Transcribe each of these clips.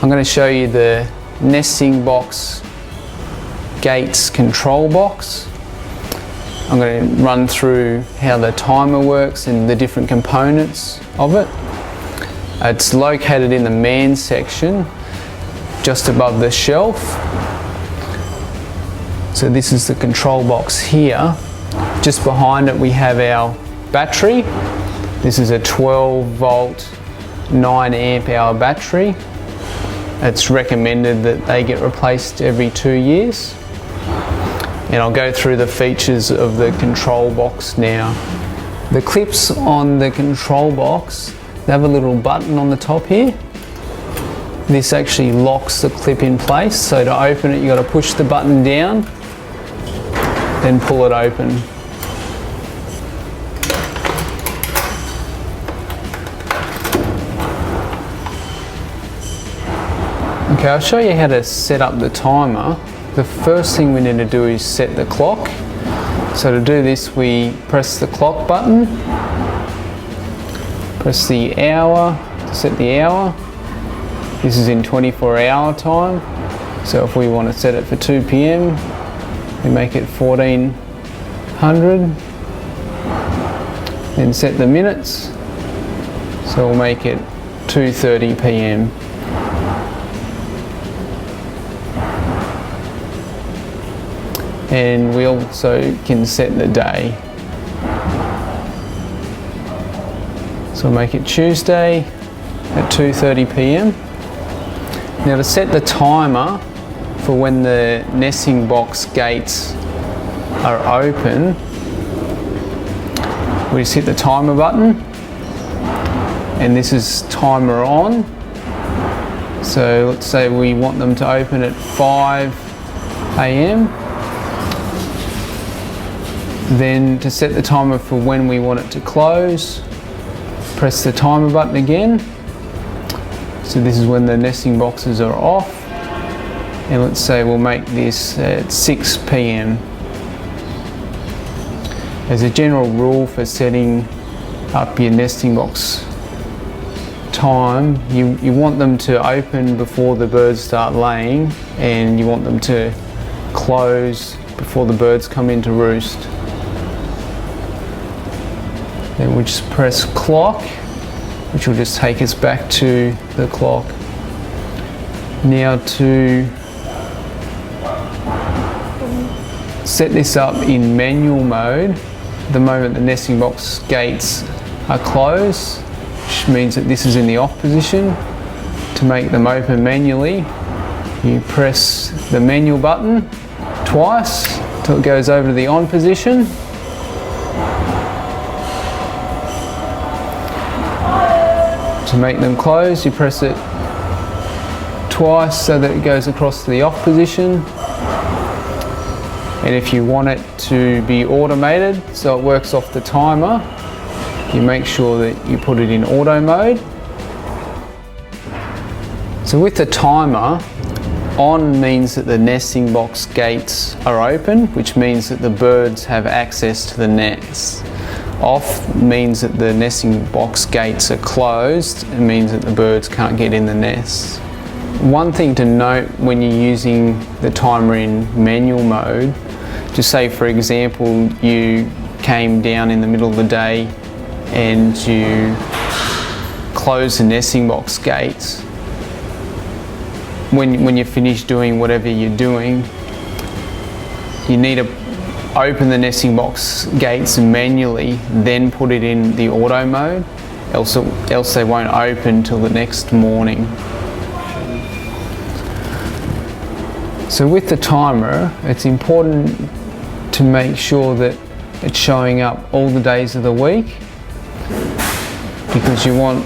I'm going to show you the nesting box gates control box. I'm going to run through how the timer works and the different components of it. It's located in the man section, just above the shelf. So this is the control box here. Just behind it we have our battery. This is a 12 volt, 9 amp hour battery. It's recommended that they get replaced every 2 years. And I'll go through the features of the control box now. The clips on the control box, they have a little button on the top here. This actually locks the clip in place, so to open it you've got to push the button down, then pull it open. Okay, I'll show you how to set up the timer. The first thing we need to do is set the clock. So to do this we press the clock button, press the hour to set the hour. This is in 24-hour time, so if we want to set it for 2 p.m, we make it 1400. Then set the minutes, so we'll make it 2:30 p.m. And we also can set the day. So we'll make it Tuesday at 2:30 p.m. Now to set the timer for when the nesting box gates are open, we just hit the timer button, and this is timer on. So let's say we want them to open at 5 a.m. Then to set the timer for when we want it to close, press the timer button again. So this is when the nesting boxes are off. And let's say we'll make this at 6 p.m. As a general rule for setting up your nesting box time, you want them to open before the birds start laying, and you want them to close before the birds come in to roost. Then we just press clock, which will just take us back to the clock. Now to set this up in manual mode, the moment the nesting box gates are closed, which means that this is in the off position. To make them open manually, you press the manual button twice till it goes over to the on position. To make them close, you press it twice so that it goes across to the off position. And if you want it to be automated, so it works off the timer, you make sure that you put it in auto mode. So with the timer, on means that the nesting box gates are open, which means that the birds have access to the nest. Off means that the nesting box gates are closed. It means that the birds can't get in the nest. One thing to note when you're using the timer in manual mode, just say for example you came down in the middle of the day and you close the nesting box gates. When you're finished doing whatever you're doing, you need to open the nesting box gates manually, then put it in the auto mode, else they won't open till the next morning. So with the timer, it's important to make sure that it's showing up all the days of the week, because you want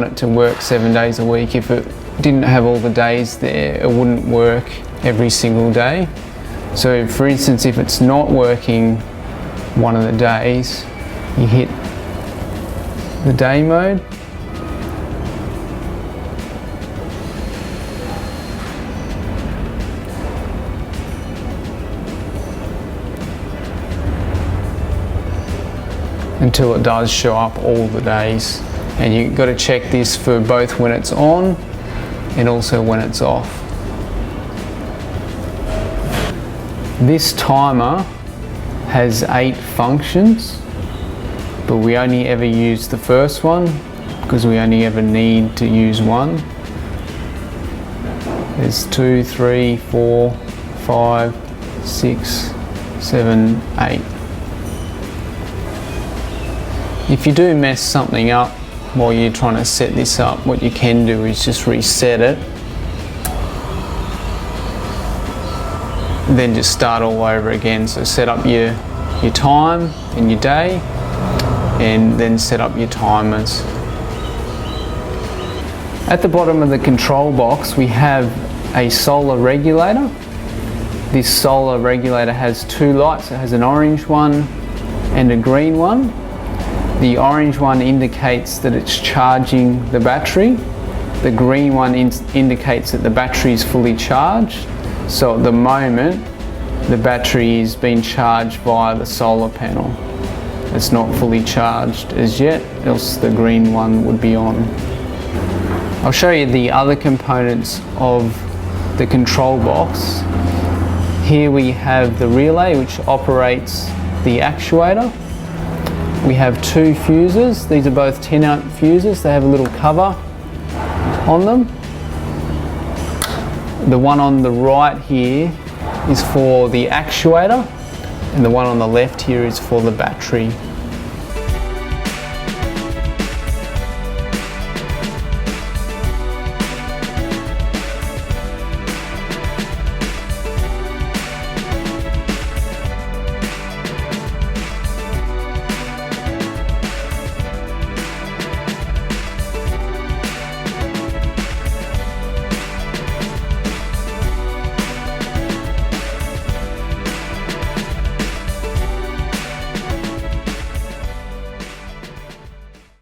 it to work 7 days a week. If it didn't have all the days there, it wouldn't work every single day. So for instance, if it's not working one of the days, you hit the day mode. Until it does show up all the days. And you've got to check this for both when it's on and also when it's off. This timer has 8 functions, but we only ever use the first one because we only ever need to use one. There's 2, 3, 4, 5, 6, 7, 8. If you do mess something up while you're trying to set this up, what you can do is just reset it, then just start all over again. So set up your time and your day, and then set up your timers. At the bottom of the control box we have a solar regulator. This solar regulator has 2 lights. It has an orange one and a green one. The orange one indicates that it's charging the battery. The green one indicates that the battery is fully charged. So at the moment, the battery is being charged via the solar panel. It's not fully charged as yet, else the green one would be on. I'll show you the other components of the control box. Here we have the relay, which operates the actuator. We have 2 fuses. These are both 10-amp fuses. They have a little cover on them. The one on the right here is for the actuator, and the one on the left here is for the battery.